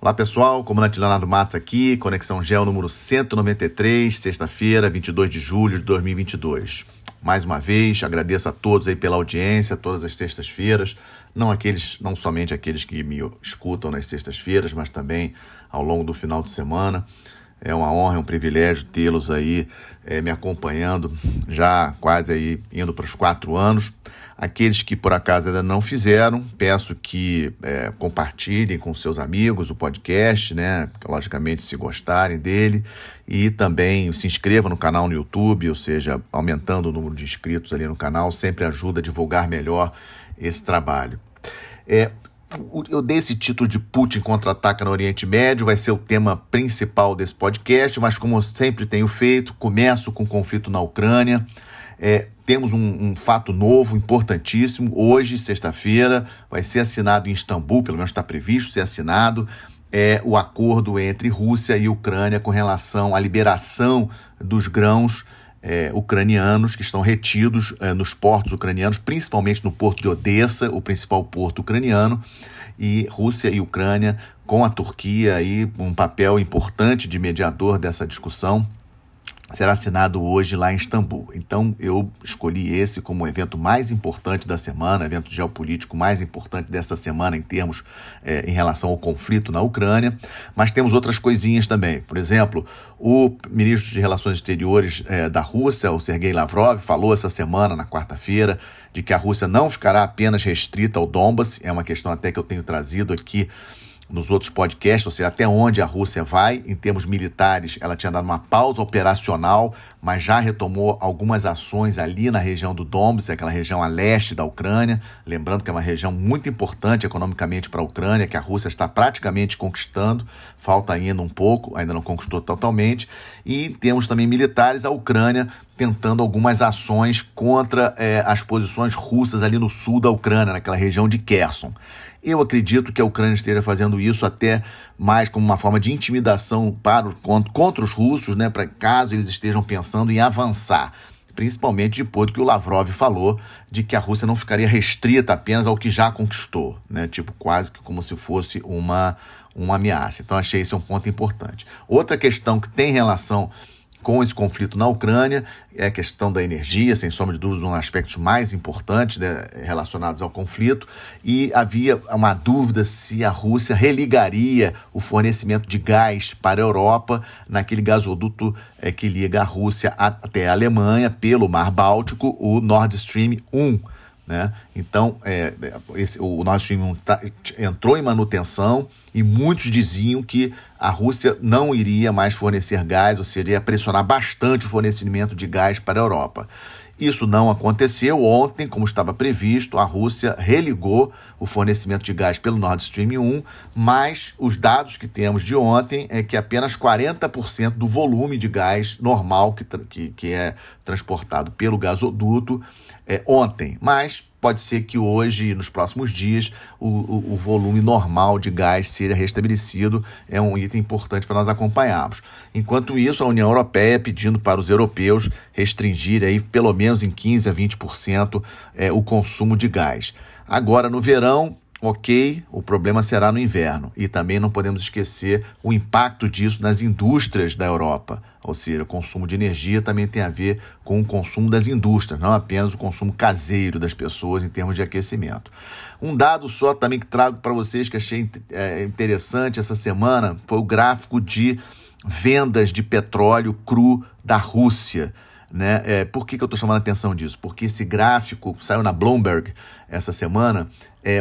Olá pessoal, comandante Leonardo Matos aqui, Conexão Geo número 193, sexta-feira, 22 de julho de 2022. Mais uma vez, agradeço a todos aí pela audiência, todas as sextas-feiras, não somente aqueles que me escutam nas sextas-feiras, mas também ao longo do final de semana. É uma honra, é um privilégio tê-los aí me acompanhando, já quase aí indo para os 4 anos. Aqueles que por acaso ainda não fizeram, peço que compartilhem com seus amigos o podcast, né? Logicamente, se gostarem dele. E também se inscrevam no canal no YouTube, ou seja, aumentando o número de inscritos ali no canal, sempre ajuda a divulgar melhor esse trabalho. Eu dei esse título de Putin contra-ataca no Oriente Médio, vai ser o tema principal desse podcast, mas como eu sempre tenho feito, começo com o conflito na Ucrânia. Temos um fato novo, importantíssimo. Hoje, sexta-feira, vai ser assinado em Istambul, pelo menos está previsto ser assinado, o acordo entre Rússia e Ucrânia com relação à liberação dos grãos ucranianos que estão retidos nos portos ucranianos, principalmente no porto de Odessa, o principal porto ucraniano, e Rússia e Ucrânia com a Turquia aí um papel importante de mediador dessa discussão. Será assinado hoje lá em Istambul. Então, eu escolhi esse como o evento mais importante da semana, evento geopolítico mais importante dessa semana em termos em relação ao conflito na Ucrânia. Mas temos outras coisinhas também. Por exemplo, o ministro de Relações Exteriores da Rússia, o Sergei Lavrov, falou essa semana, na quarta-feira, de que a Rússia não ficará apenas restrita ao Donbas. É uma questão até que eu tenho trazido aqui nos outros podcasts, ou seja, até onde a Rússia vai. Em termos militares, ela tinha dado uma pausa operacional, mas já retomou algumas ações ali na região do Donbas, aquela região a leste da Ucrânia. Lembrando que é uma região muito importante economicamente para a Ucrânia, que a Rússia está praticamente conquistando, falta ainda um pouco, ainda não conquistou totalmente. E em termos também militares, a Ucrânia tentando algumas ações contra as posições russas ali no sul da Ucrânia, naquela região de Kherson. Eu acredito que a Ucrânia esteja fazendo isso até mais como uma forma de intimidação contra os russos, né, para caso eles estejam pensando em avançar, principalmente depois do que o Lavrov falou de que a Rússia não ficaria restrita apenas ao que já conquistou, né, tipo quase que como se fosse uma ameaça. Então achei esse um ponto importante. Outra questão que tem relação com esse conflito na Ucrânia é a questão da energia, sem sombra de dúvidas, um dos aspectos mais importantes, né, relacionados ao conflito, e havia uma dúvida se a Rússia religaria o fornecimento de gás para a Europa naquele gasoduto que liga a Rússia até a Alemanha pelo Mar Báltico, o Nord Stream 1. Né? Então, o Nord Stream 1 entrou em manutenção e muitos diziam que a Rússia não iria mais fornecer gás, ou seja, ia pressionar bastante o fornecimento de gás para a Europa. Isso não aconteceu. Ontem, como estava previsto, a Rússia religou o fornecimento de gás pelo Nord Stream 1, mas os dados que temos de ontem é que apenas 40% do volume de gás normal que é transportado pelo gasoduto ontem, mas pode ser que hoje e nos próximos dias o volume normal de gás seja restabelecido. É um item importante para nós acompanharmos. Enquanto isso, a União Europeia pedindo para os europeus restringir aí pelo menos em 15% a 20% o consumo de gás. Agora, no verão, ok, o problema será no inverno. E também não podemos esquecer o impacto disso nas indústrias da Europa. Ou seja, o consumo de energia também tem a ver com o consumo das indústrias, não apenas o consumo caseiro das pessoas em termos de aquecimento. Um dado só também que trago para vocês que achei interessante essa semana foi o gráfico de vendas de petróleo cru da Rússia. Né? Por que eu estou chamando a atenção disso? Porque esse gráfico saiu na Bloomberg essa semana,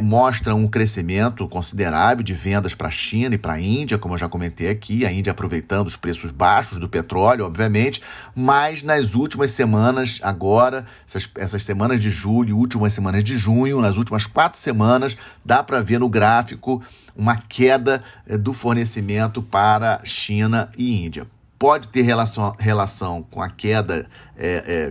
mostra um crescimento considerável de vendas para a China e para a Índia, como eu já comentei aqui, a Índia aproveitando os preços baixos do petróleo, obviamente, mas nas últimas semanas, agora, essas semanas de julho, últimas semanas de junho, nas últimas 4 semanas, dá para ver no gráfico uma queda do fornecimento para China e Índia. Pode ter relação com a queda,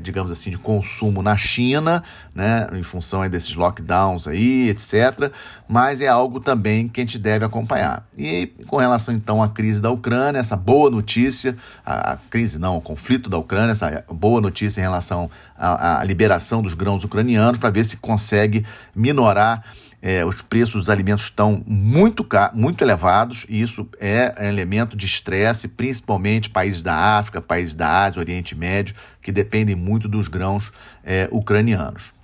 digamos assim, de consumo na China, né, em função aí desses lockdowns aí, etc. Mas é algo também que a gente deve acompanhar. E com relação, então, à crise da Ucrânia, essa boa notícia, o conflito da Ucrânia, essa boa notícia em relação à liberação dos grãos ucranianos, para ver se consegue minorar os preços dos alimentos estão muito elevados, e isso é elemento de estresse, principalmente países da África, países da Ásia, Oriente Médio, que dependem muito dos grãos ucranianos.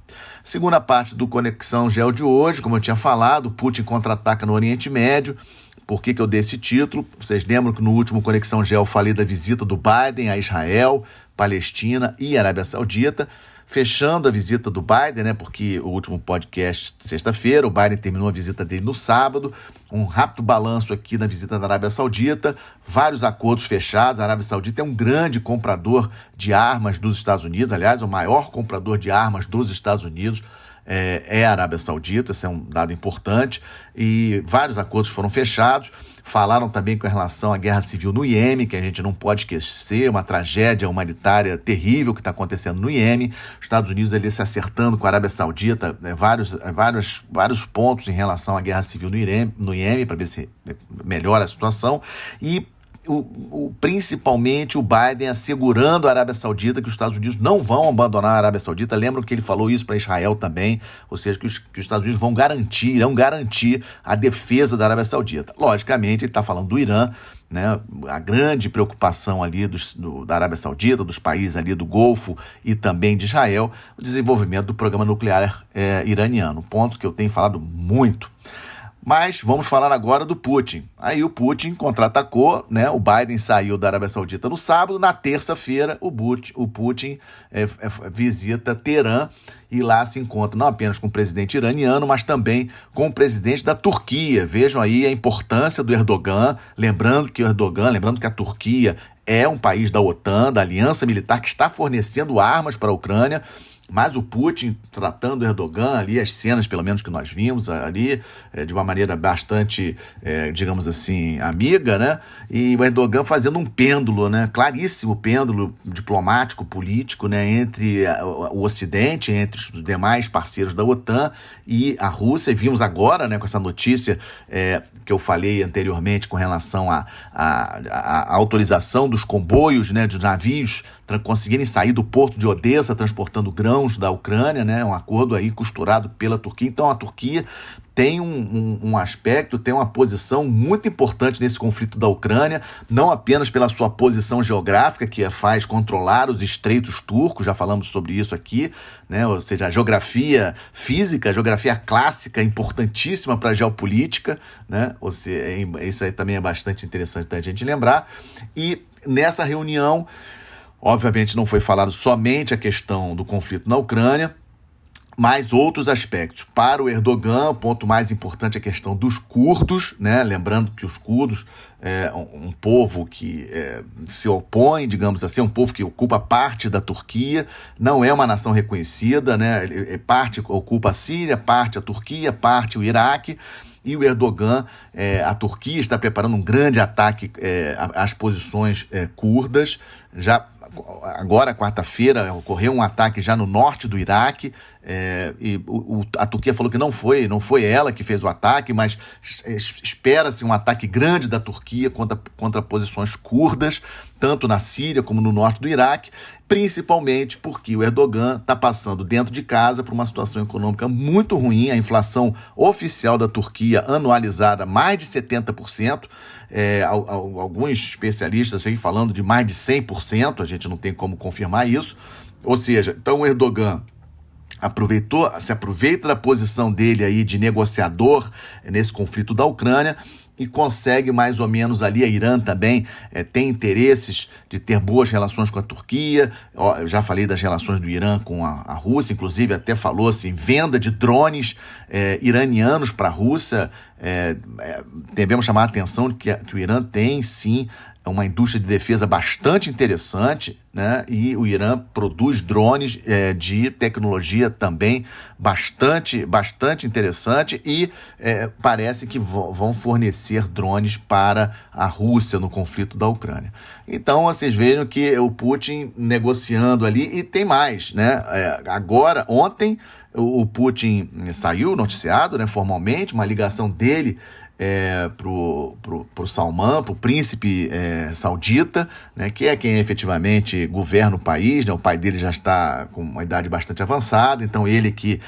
Segunda parte do Conexão Geo de hoje, como eu tinha falado, Putin contra-ataca no Oriente Médio. Por que eu dei esse título? Vocês lembram que no último Conexão Geo eu falei da visita do Biden a Israel, Palestina e Arábia Saudita, fechando a visita do Biden, né? Porque o último podcast, sexta-feira, o Biden terminou a visita dele no sábado. Um rápido balanço aqui da visita da Arábia Saudita, vários acordos fechados. A Arábia Saudita é um grande comprador de armas dos Estados Unidos, aliás, o maior comprador de armas dos Estados Unidos é a Arábia Saudita, esse é um dado importante, e vários acordos foram fechados. Falaram também com relação à guerra civil no Iêmen, que a gente não pode esquecer, uma tragédia humanitária terrível que está acontecendo no Iêmen. Os Estados Unidos ali se acertando com a Arábia Saudita, vários pontos em relação à guerra civil no Iêmen, para ver se melhora a situação. E principalmente o Biden assegurando a Arábia Saudita que os Estados Unidos não vão abandonar a Arábia Saudita. Lembram que ele falou isso para Israel também, ou seja, que os Estados Unidos irão garantir a defesa da Arábia Saudita. Logicamente, ele está falando do Irã, né? A grande preocupação ali da Arábia Saudita, dos países ali do Golfo e também de Israel, o desenvolvimento do programa nuclear iraniano, um ponto que eu tenho falado muito. Mas vamos falar agora do Putin. Aí o Putin contra-atacou, né? O Biden saiu da Arábia Saudita no sábado. Na terça-feira, o Putin visita Teherã e lá se encontra não apenas com o presidente iraniano, mas também com o presidente da Turquia. Vejam aí a importância do Erdogan, lembrando que a Turquia é um país da OTAN, da aliança militar, que está fornecendo armas para a Ucrânia. Mas o Putin tratando o Erdogan ali, as cenas pelo menos que nós vimos ali, de uma maneira bastante, digamos assim, amiga, né? E o Erdogan fazendo um pêndulo, né? Claríssimo pêndulo diplomático, político, né? Entre o Ocidente, entre os demais parceiros da OTAN e a Rússia. E vimos agora, né, com essa notícia que eu falei anteriormente com relação à autorização dos comboios, né, dos navios conseguirem sair do porto de Odessa transportando grãos da Ucrânia, né? Um acordo aí costurado pela Turquia. Então a Turquia tem um aspecto, tem uma posição muito importante nesse conflito da Ucrânia, não apenas pela sua posição geográfica, que faz controlar os estreitos turcos, já falamos sobre isso aqui, né? Ou seja, a geografia física, a geografia clássica, importantíssima para a geopolítica, né? Ou seja, isso aí também é bastante interessante da gente lembrar. E nessa reunião, obviamente não foi falado somente a questão do conflito na Ucrânia, mas outros aspectos. Para o Erdogan, o ponto mais importante é a questão dos curdos, né? Lembrando que os curdos é um povo que se opõe, digamos assim, um povo que ocupa parte da Turquia, não é uma nação reconhecida, né? Parte ocupa a Síria, parte a Turquia, parte o Iraque. E o Erdogan, a Turquia está preparando um grande ataque às posições curdas. Já agora, quarta-feira, ocorreu um ataque já no norte do Iraque, e a Turquia falou que não foi ela que fez o ataque, mas espera-se um ataque grande da Turquia contra posições curdas, tanto na Síria como no norte do Iraque, principalmente porque o Erdogan está passando dentro de casa por uma situação econômica muito ruim. A inflação oficial da Turquia anualizada mais de 70%, alguns especialistas vêm falando de mais de 100%, a gente não tem como confirmar isso. Ou seja, então o Erdogan se aproveita da posição dele aí de negociador nesse conflito da Ucrânia e consegue mais ou menos ali. A Irã também tem interesses de ter boas relações com a Turquia. Eu já falei das relações do Irã com a Rússia, inclusive até falou-se em venda de drones iranianos para a Rússia. Devemos chamar a atenção de que o Irã tem, sim, uma indústria de defesa bastante interessante, né? E o Irã produz drones de tecnologia também bastante interessante e parece que vão fornecer drones para a Rússia no conflito da Ucrânia. Então, vocês vejam que o Putin negociando ali, e tem mais, né? Ontem, o Putin saiu noticiado, né, formalmente, uma ligação dele pro Salman, pro príncipe saudita, né, que é quem efetivamente governa o país, né, o pai dele já está com uma idade bastante avançada, então ele que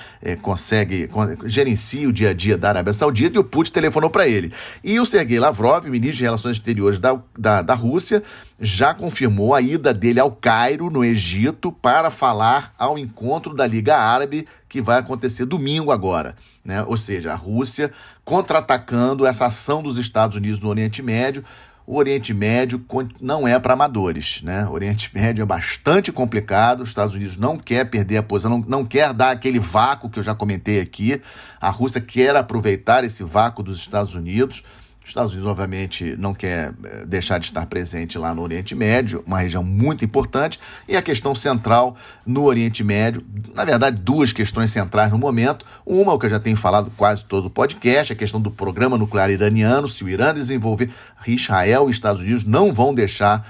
gerencia o dia a dia da Arábia Saudita, e o Putin telefonou para ele. E o Sergei Lavrov, ministro de Relações Exteriores da Rússia, já confirmou a ida dele ao Cairo, no Egito, para falar ao encontro da Liga Árabe, que vai acontecer domingo agora, né? Ou seja, a Rússia contra-atacando essa ação dos Estados Unidos no Oriente Médio. O Oriente Médio não é para amadores, né? O Oriente Médio é bastante complicado, os Estados Unidos não quer perder a posição, não quer dar aquele vácuo que eu já comentei aqui. A Rússia quer aproveitar esse vácuo dos Estados Unidos. Os Estados Unidos, obviamente, não quer deixar de estar presente lá no Oriente Médio, uma região muito importante, e a questão central no Oriente Médio, na verdade, duas questões centrais no momento. Uma, o que eu já tenho falado quase todo o podcast, a questão do programa nuclear iraniano. Se o Irã desenvolver, Israel e Estados Unidos não vão deixar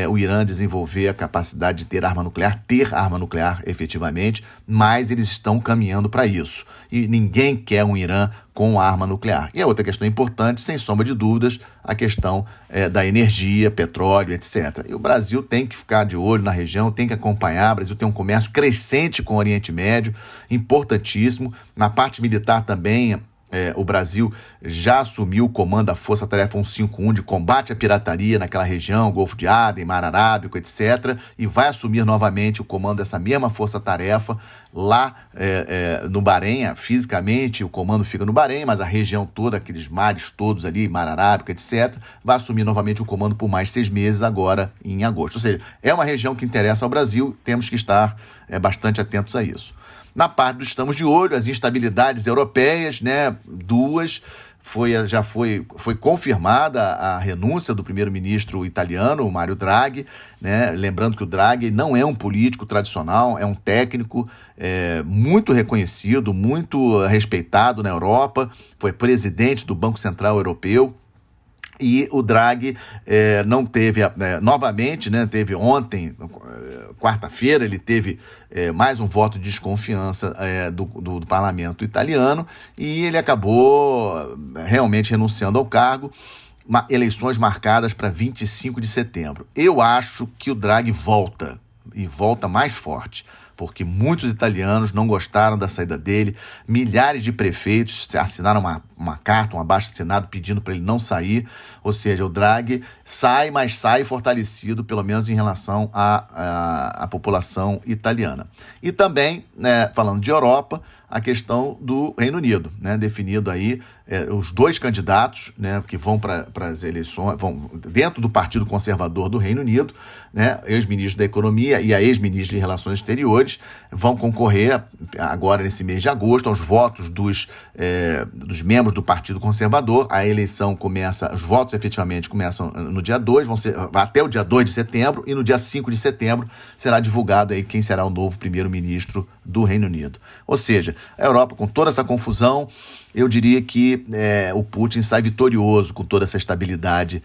o Irã desenvolver a capacidade de ter arma nuclear efetivamente, mas eles estão caminhando para isso. E ninguém quer um Irã com arma nuclear. E a outra questão importante, sem sombra de dúvidas, a questão da energia, petróleo, etc. E o Brasil tem que ficar de olho na região, tem que acompanhar. O Brasil tem um comércio crescente com o Oriente Médio, importantíssimo. Na parte militar também, o Brasil já assumiu o comando da Força Tarefa 151 de combate à pirataria naquela região, Golfo de Aden, Mar Arábico, etc. E vai assumir novamente o comando dessa mesma Força Tarefa lá no Bahrein. Fisicamente o comando fica no Bahrein, mas a região toda, aqueles mares todos ali, Mar Arábico, etc., vai assumir novamente o comando por mais 6 meses agora em agosto. Ou seja, é uma região que interessa ao Brasil, temos que estar bastante atentos a isso. Na parte do estamos de olho, as instabilidades europeias, né, já foi confirmada a renúncia do primeiro-ministro italiano, Mario Draghi, né? Lembrando que o Draghi não é um político tradicional, é um técnico muito reconhecido, muito respeitado na Europa, foi presidente do Banco Central Europeu. E o Draghi não teve, novamente, né, teve ontem, quarta-feira, ele teve mais um voto de desconfiança do parlamento italiano, e ele acabou realmente renunciando ao cargo. Eleições marcadas para 25 de setembro. Eu acho que o Draghi volta, e volta mais forte, porque muitos italianos não gostaram da saída dele. Milhares de prefeitos assinaram uma carta, um abaixo-assinado pedindo para ele não sair. Ou seja, o Draghi sai, mas sai fortalecido, pelo menos em relação à população italiana. E também, né, falando de Europa, a questão do Reino Unido, né, definido aí os dois candidatos, né, que vão para as eleições, vão dentro do Partido Conservador do Reino Unido, né, ex-ministro da Economia e a ex-ministra de Relações Exteriores, vão concorrer agora nesse mês de agosto aos votos dos membros do Partido Conservador. A eleição começa, os votos efetivamente começam no dia 2, vão ser até o dia 2 de setembro, e no dia 5 de setembro será divulgado aí quem será o novo primeiro-ministro do Reino Unido. Ou seja, a Europa, com toda essa confusão, eu diria que o Putin sai vitorioso com toda essa estabilidade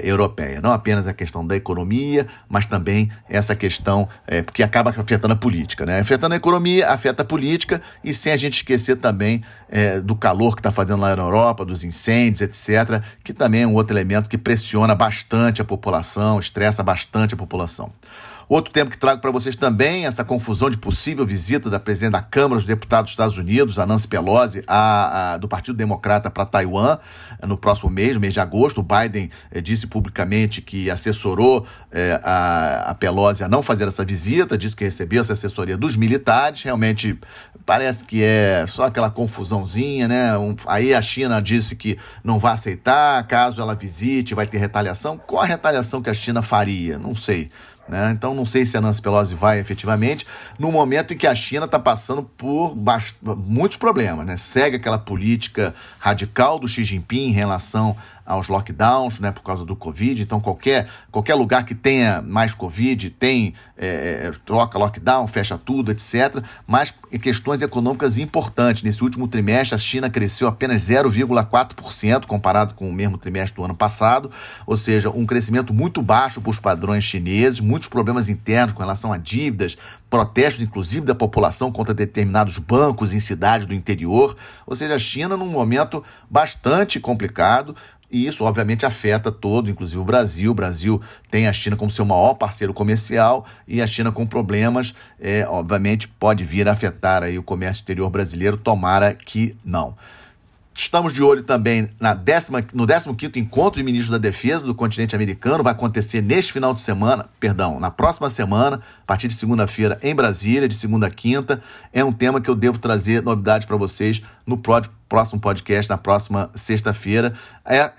europeia. Não apenas a questão da economia, mas também essa questão que acaba afetando a política, né? Afetando a economia, afeta a política, e sem a gente esquecer também do calor que está fazendo lá na Europa, dos incêndios, etc., que também é um outro elemento que pressiona bastante a população, estressa bastante a população. Outro tema que trago para vocês também, essa confusão de possível visita da presidente da Câmara dos Deputados dos Estados Unidos, a Nancy Pelosi, do Partido Democrata, para Taiwan, no próximo mês, no mês de agosto. O Biden disse publicamente que assessorou a Pelosi a não fazer essa visita, disse que recebeu essa assessoria dos militares. Realmente parece que é só aquela confusãozinha, né? Aí a China disse que não vai aceitar, caso ela visite, vai ter retaliação. Qual a retaliação que a China faria? Não sei. Né? Então não sei se a Nancy Pelosi vai efetivamente, no momento em que a China está passando por muitos problemas, né? Segue aquela política radical do Xi Jinping em relação aos lockdowns, né, por causa do Covid. Então qualquer lugar que tenha mais Covid troca lockdown, fecha tudo, etc. Mas questões econômicas importantes. Nesse último trimestre, a China cresceu apenas 0,4% comparado com o mesmo trimestre do ano passado, ou seja, um crescimento muito baixo para os padrões chineses, muitos problemas internos com relação a dívidas, protestos inclusive da população contra determinados bancos em cidades do interior. Ou seja, a China num momento bastante complicado. E isso, obviamente, afeta todo, inclusive o Brasil. O Brasil tem a China como seu maior parceiro comercial e a China com problemas, obviamente, pode vir a afetar aí o comércio exterior brasileiro, tomara que não. Estamos de olho também no 15º Encontro de Ministros da Defesa do continente americano. Vai acontecer na próxima semana, a partir de segunda-feira, em Brasília, de segunda a quinta. É um tema que eu devo trazer novidades para vocês no próximo podcast, na próxima sexta-feira.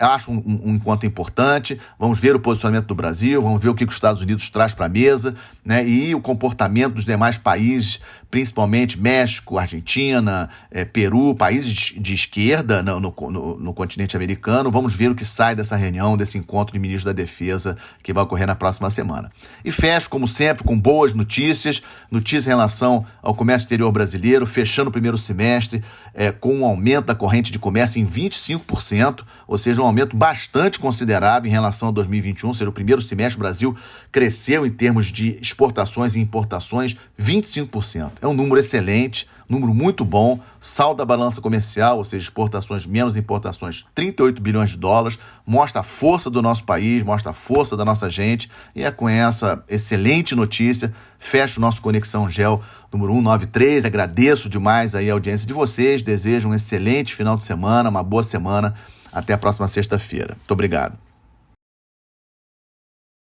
Acho um encontro importante. Vamos ver o posicionamento do Brasil, vamos ver o que os Estados Unidos traz para a mesa, né? E o comportamento dos demais países, principalmente México, Argentina, Peru, países de esquerda no continente americano. Vamos ver o que sai dessa reunião, desse encontro de ministros da Defesa que vai ocorrer na próxima semana. E fecho, como sempre, com boas notícias em relação ao comércio exterior brasileiro, fechando o primeiro semestre com um aumento da corrente de comércio em 25%, ou seja, um aumento bastante considerável em relação a 2021, ou seja, o primeiro semestre o Brasil cresceu em termos de exportações e importações 25%. É um número excelente, número muito bom, saldo da balança comercial, ou seja, exportações menos importações, 38 bilhões de dólares, mostra a força do nosso país, mostra a força da nossa gente, e é com essa excelente notícia, fecho o nosso Conexão Gel número 193, agradeço demais aí a audiência de vocês, desejo um excelente final de semana, uma boa semana, até a próxima sexta-feira. Muito obrigado.